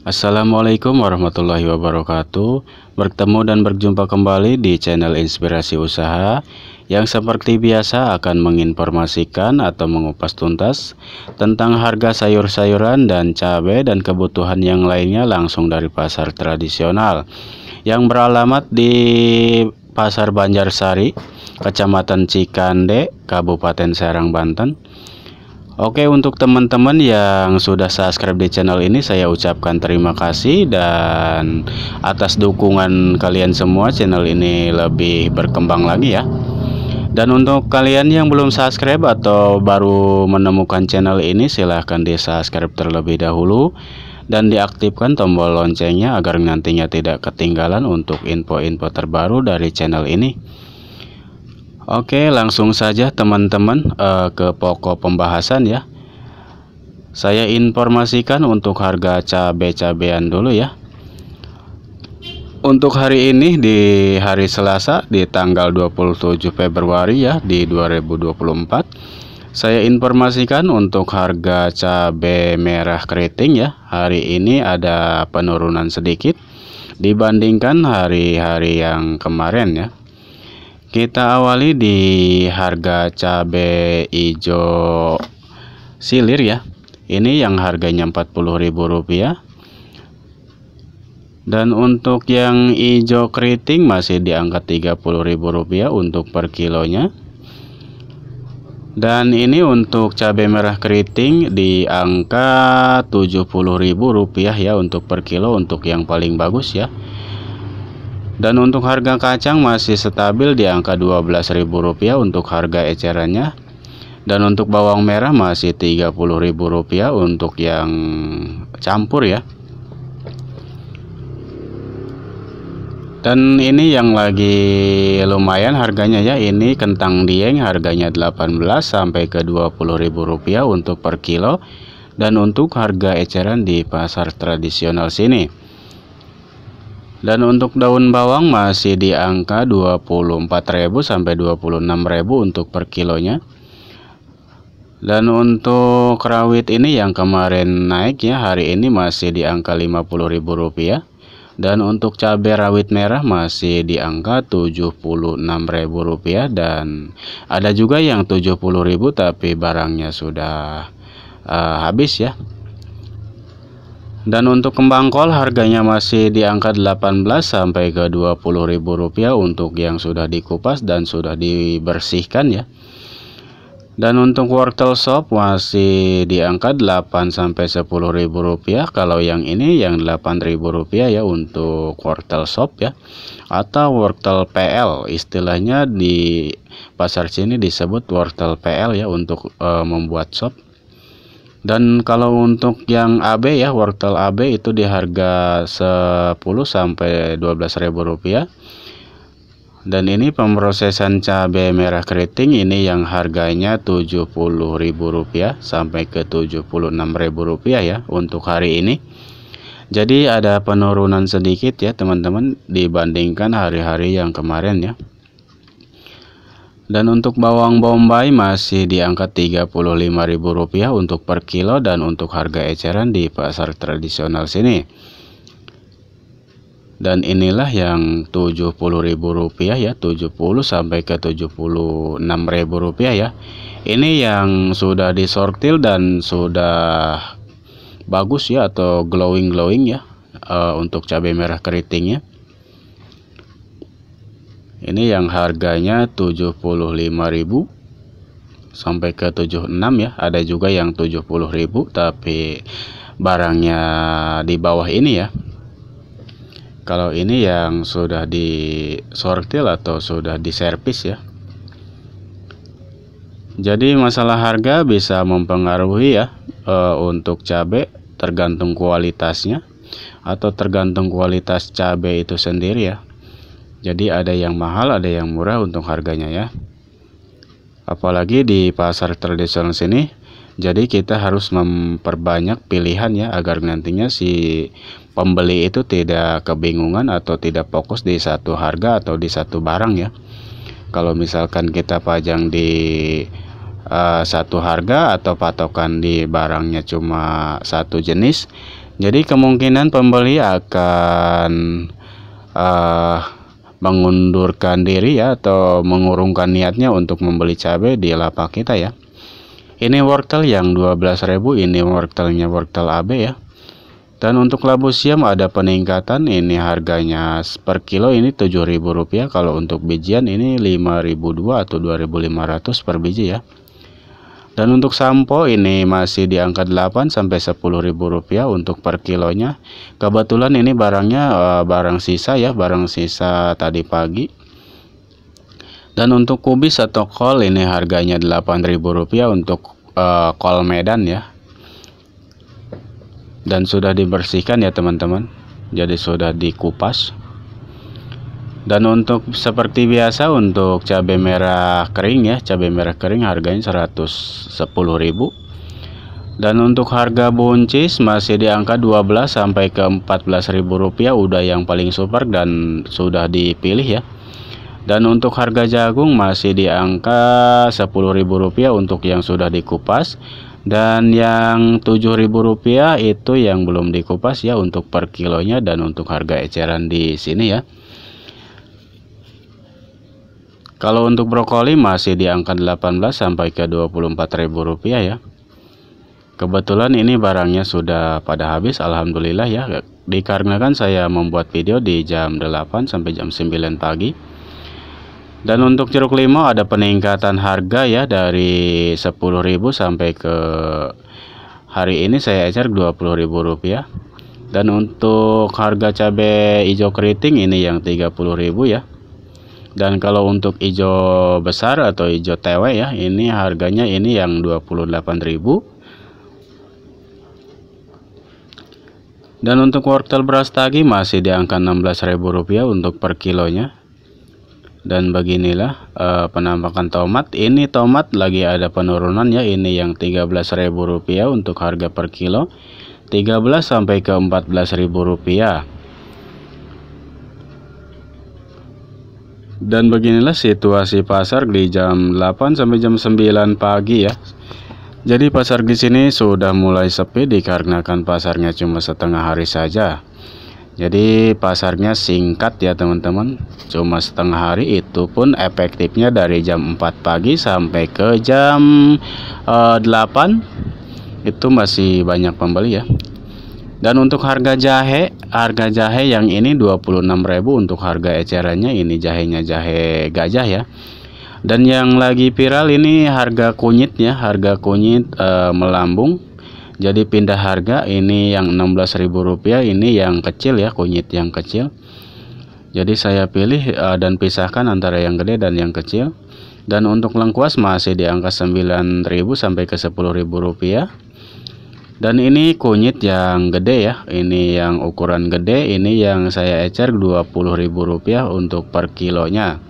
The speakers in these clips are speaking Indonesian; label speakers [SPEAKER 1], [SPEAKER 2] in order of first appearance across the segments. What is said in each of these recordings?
[SPEAKER 1] Assalamualaikum warahmatullahi wabarakatuh. Bertemu dan berjumpa kembali di channel Inspirasi Usaha yang seperti biasa akan menginformasikan atau mengupas tuntas tentang harga sayur-sayuran dan cabai dan kebutuhan yang lainnya langsung dari pasar tradisional yang beralamat di Pasar Banjarsari, Kecamatan Cikande, Kabupaten Serang, Banten. Oke, untuk teman-teman yang sudah subscribe di channel ini, saya ucapkan terima kasih, dan atas dukungan kalian semua, channel ini lebih berkembang lagi ya. Dan untuk kalian yang belum subscribe atau baru menemukan channel ini, silahkan di subscribe terlebih dahulu dan diaktifkan tombol loncengnya agar nantinya tidak ketinggalan untuk info-info terbaru dari channel ini. Oke, langsung saja teman-teman ke pokok pembahasan ya. Saya informasikan untuk harga cabai-cabean dulu ya. Untuk hari ini di hari Selasa di tanggal 27 Februari ya di 2024, saya informasikan untuk harga cabai merah keriting ya. Hari ini ada penurunan sedikit dibandingkan hari-hari yang kemarin ya. Kita awali di harga cabai hijau silir ya. Ini yang harganya Rp40.000. Dan untuk yang hijau keriting masih di angka Rp30.000 untuk per kilonya. Dan ini untuk cabai merah keriting di angka Rp70.000 ya untuk per kilo untuk yang paling bagus ya. Dan untuk harga kacang masih stabil di angka Rp12.000 untuk harga ecerannya. Dan untuk bawang merah masih Rp30.000 untuk yang campur ya. Dan ini yang lagi lumayan harganya ya, ini kentang dieng harganya 18 sampai ke Rp20.000 untuk per kilo. Dan untuk harga eceran di pasar tradisional sini. Dan untuk daun bawang masih di angka Rp24.000 sampai Rp26.000 untuk per kilonya. Dan untuk rawit ini yang kemarin naik ya, hari ini masih di angka Rp50.000. Dan untuk cabai rawit merah masih di angka Rp76.000, dan ada juga yang Rp70.000 tapi barangnya sudah habis ya. Dan untuk kembang kol harganya masih di angka 18 sampai ke Rp20.000 untuk yang sudah dikupas dan sudah dibersihkan ya. Dan untuk wortel sop masih di angka 8 sampai Rp10.000. Kalau yang ini yang Rp8.000 ya untuk wortel sop ya, atau wortel PL, istilahnya di pasar sini disebut wortel PL ya untuk membuat sop. Dan kalau untuk yang AB ya, wortel AB itu di harga 10 sampai Rp12.000. Dan ini pemrosesan cabai merah keriting ini yang harganya Rp70.000 sampai ke Rp76.000 ya untuk hari ini. Jadi ada penurunan sedikit ya teman-teman dibandingkan hari-hari yang kemarin ya. Dan untuk bawang bombay masih di angka Rp35.000 untuk per kilo dan untuk harga eceran di pasar tradisional sini. Dan inilah yang Rp70.000 ya, 70 sampai ke Rp76.000 ya. Ini yang sudah disortil dan sudah bagus ya atau glowing ya untuk cabai merah keritingnya. Ini yang harganya Rp75.000 sampai ke 76 ya. Ada juga yang Rp70.000 tapi barangnya di bawah ini ya. Kalau ini yang sudah disortil atau sudah diservis ya. Jadi masalah harga bisa mempengaruhi ya untuk cabai, tergantung kualitasnya atau tergantung kualitas cabai itu sendiri ya. Jadi ada yang mahal, ada yang murah untuk harganya ya. Apalagi di pasar tradisional sini. Jadi kita harus memperbanyak pilihan ya, agar nantinya si pembeli itu tidak kebingungan atau tidak fokus di satu harga atau di satu barang ya. Kalau misalkan kita pajang di satu harga atau patokan di barangnya cuma satu jenis, Jadi kemungkinan pembeli akan mengundurkan diri ya, atau mengurungkan niatnya untuk membeli cabai di lapak kita ya. Ini wortel yang 12.000, ini wortelnya wortel AB ya. Dan untuk labu siam ada peningkatan, ini harganya per kilo ini Rp7.000. Kalau untuk bijian ini 5.002 atau 2.500 per biji ya. Dan untuk sampo ini masih di angka 8 sampai Rp10.000 untuk per kilonya. Kebetulan ini barangnya barang sisa ya, barang sisa tadi pagi. Dan untuk kubis atau kol ini harganya Rp8.000 untuk kol Medan ya. Dan sudah dibersihkan ya teman-teman, jadi sudah dikupas. Dan untuk seperti biasa untuk cabai merah kering ya, cabai merah kering harganya Rp110.000. Dan untuk harga buncis masih di angka 12 sampai ke Rp14.000, udah yang paling super dan sudah dipilih ya. Dan untuk harga jagung masih di angka Rp10.000 untuk yang sudah dikupas. Dan yang Rp7.000 itu yang belum dikupas ya untuk per kilonya. Dan untuk harga eceran di sini ya. Kalau untuk brokoli masih di angka 18 sampai ke Rp24.000 ya. Kebetulan ini barangnya sudah pada habis, alhamdulillah ya. Dikarenakan saya membuat video di jam 8 sampai jam 9 pagi. Dan untuk jeruk limau ada peningkatan harga ya, dari Rp10.000 sampai ke hari ini saya ecer Rp20.000. Dan untuk harga cabai hijau keriting ini yang Rp30.000 ya. Dan kalau untuk hijau besar atau hijau tewe ya, ini harganya ini yang Rp28.000. Dan untuk wortel beras tagi masih di angka Rp16.000 untuk per kilonya. Dan beginilah penampakan tomat. Ini tomat lagi ada penurunan ya, ini yang Rp13.000 untuk harga per kilo, 13 sampai ke Rp14.000. Dan beginilah situasi pasar di jam 8 sampai jam 9 pagi ya. Jadi pasar di sini sudah mulai sepi dikarenakan pasarnya cuma setengah hari saja. Jadi pasarnya singkat ya teman-teman, cuma setengah hari, itu pun efektifnya dari jam 4 pagi sampai ke jam 8 itu masih banyak pembeli ya. Dan untuk harga jahe yang ini Rp26.000 untuk harga ecerannya, ini jahenya jahe gajah ya. Dan yang lagi viral ini harga kunyit ya, harga kunyit melambung. Jadi pindah harga, ini yang Rp16.000, ini yang kecil ya, kunyit yang kecil. Jadi saya pilih dan pisahkan antara yang gede dan yang kecil. Dan untuk lengkuas masih di angka Rp9.000 sampai ke Rp10.000. Dan ini kunyit yang gede ya, ini yang ukuran gede, ini yang saya ecer Rp20.000 untuk per kilonya.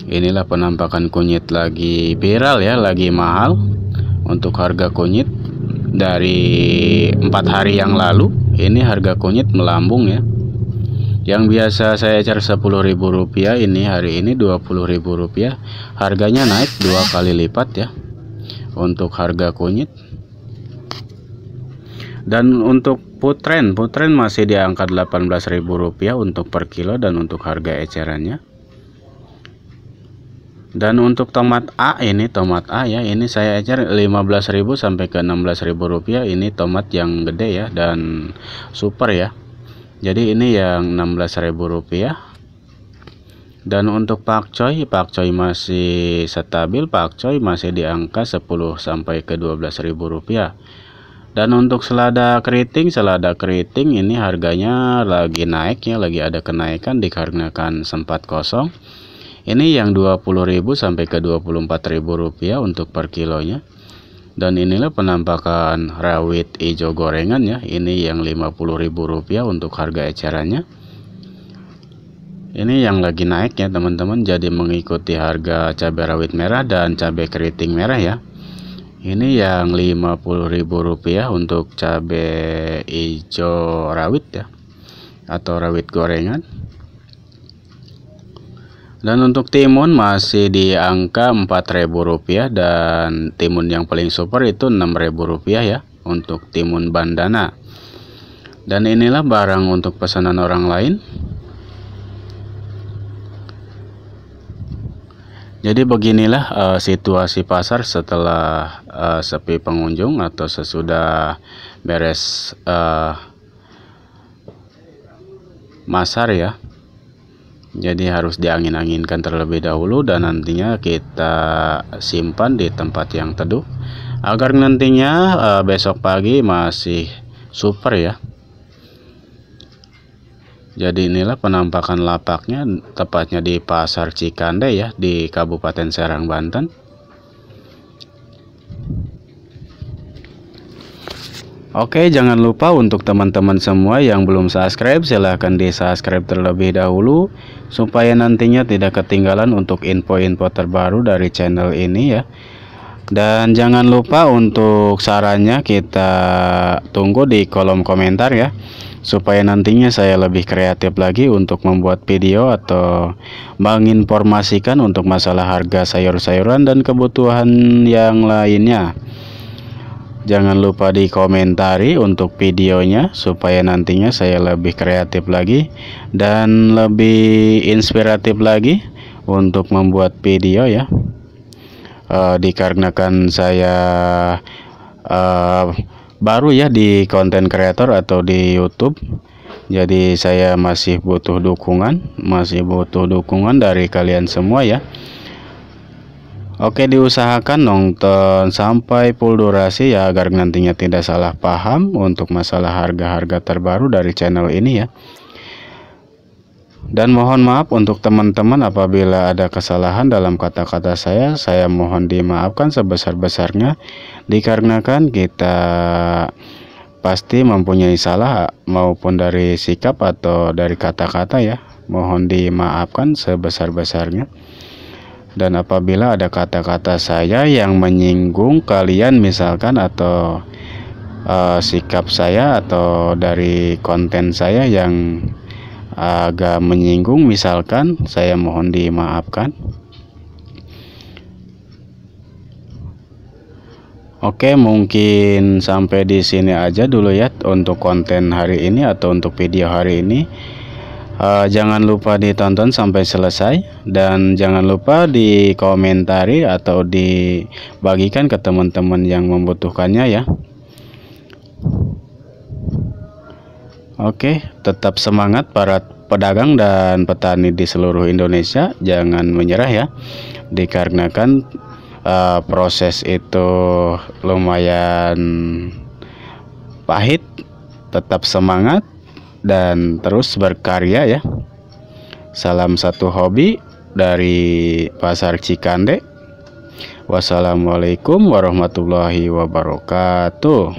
[SPEAKER 1] Inilah penampakan kunyit lagi viral ya, lagi mahal. Untuk harga kunyit dari 4 hari yang lalu, ini harga kunyit melambung ya. Yang biasa saya ecer Rp10.000, ini hari ini Rp20.000. Harganya naik 2 kali lipat ya untuk harga kunyit. Dan untuk putren masih di angka Rp18.000 untuk per kilo dan untuk harga ecerannya. Dan untuk tomat A, ini tomat A ya, ini saya ecer Rp15.000 sampai ke Rp16.000. Ini tomat yang gede ya dan super ya. Jadi ini yang Rp16.000. Dan untuk pakcoy masih stabil, pakcoy masih di angka 10 sampai ke Rp12.000. Dan untuk selada keriting ini harganya lagi naik ya, lagi ada kenaikan dikarenakan sempat kosong. Ini yang Rp20.000 sampai ke Rp24.000 untuk per kilonya. Dan inilah penampakan rawit hijau gorengan ya, ini yang Rp50.000 untuk harga ecerannya. Ini yang lagi naik ya teman-teman, jadi mengikuti harga cabai rawit merah dan cabai keriting merah ya. Ini yang Rp50.000 untuk cabai hijau rawit ya, atau rawit gorengan. Dan untuk timun masih di angka Rp4.000 dan timun yang paling super itu Rp6.000 ya. untuk timun bandana. Dan inilah barang untuk pesanan orang lain. Jadi beginilah situasi pasar setelah sepi pengunjung atau sesudah beres masar ya. Jadi harus diangin-anginkan terlebih dahulu dan nantinya kita simpan di tempat yang teduh agar nantinya besok pagi masih super ya. Jadi inilah penampakan lapaknya, tepatnya di Pasar Cikande ya, di Kabupaten Serang, Banten. Oke, jangan lupa untuk teman-teman semua yang belum subscribe, silahkan di subscribe terlebih dahulu supaya nantinya tidak ketinggalan untuk info-info terbaru dari channel ini ya. Dan jangan lupa untuk sarannya kita tunggu di kolom komentar ya, supaya nantinya saya lebih kreatif lagi untuk membuat video atau menginformasikan untuk masalah harga sayur-sayuran dan kebutuhan yang lainnya. Jangan lupa dikomentari untuk videonya supaya nantinya saya lebih kreatif lagi dan lebih inspiratif lagi untuk membuat video ya. Dikarenakan saya baru ya di konten kreator atau di YouTube, jadi saya masih butuh dukungan dari kalian semua ya. Oke, diusahakan nonton sampai full durasi ya agar nantinya tidak salah paham untuk masalah harga-harga terbaru dari channel ini ya. Dan mohon maaf untuk teman-teman apabila ada kesalahan dalam kata-kata saya mohon dimaafkan sebesar-besarnya, dikarenakan kita pasti mempunyai salah maupun dari sikap atau dari kata-kata ya. Mohon dimaafkan sebesar-besarnya. Dan apabila ada kata-kata saya yang menyinggung kalian misalkan atau sikap saya atau dari konten saya yang agak menyinggung misalkan, saya mohon dimaafkan. Oke, mungkin sampai di sini aja dulu ya untuk konten hari ini atau untuk video hari ini. Jangan lupa ditonton sampai selesai dan jangan lupa dikomentari atau dibagikan ke teman-teman yang membutuhkannya ya. Oke, tetap semangat para pedagang dan petani di seluruh Indonesia, jangan menyerah ya, dikarenakan proses itu lumayan pahit. Tetap semangat dan terus berkarya ya. Salam satu hobi dari Pasar Cikande. Wassalamualaikum warahmatullahi wabarakatuh.